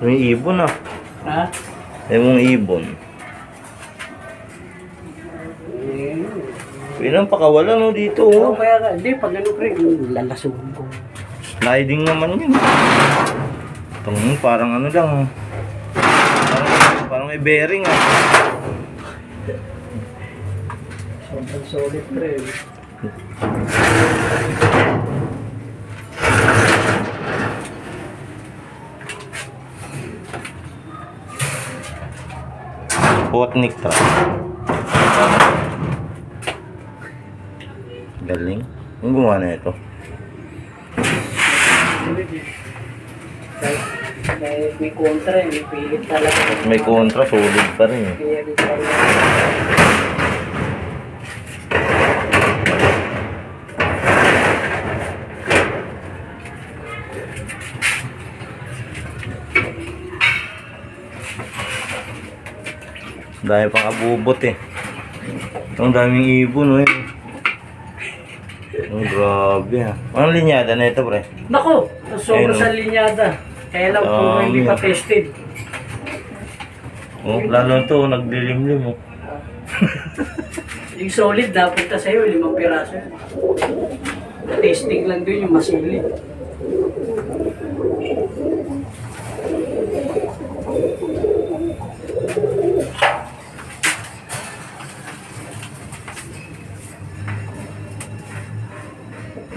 May ibon ah. Ha? May mong ibon. Pinang pakawala no dito Oo, oh. kaya nga. Hindi, pag ano pre, lalasuhin ko. Sliding naman yun. Itong parang ano lang. Parang may bearing ah. Sobrang solid pre. Potnik truck. Galing. Ang gumawa na ito. May kontra, may pilit talaga. May kontra, solid pa rin eh. Kaya di pa rin. Dahil pang abubot eh. Ang daming ibon eh. Oh, grabe ah. Anong linyada na ito pre? Naku! Sobrang Ayun, sa linyada. Kaya lang kung hindi pa tested. Oh, lalo ito, naglilimlim oh. Yung solid, napunta sa'yo, 5 piraso. Testing lang doon yung masilid.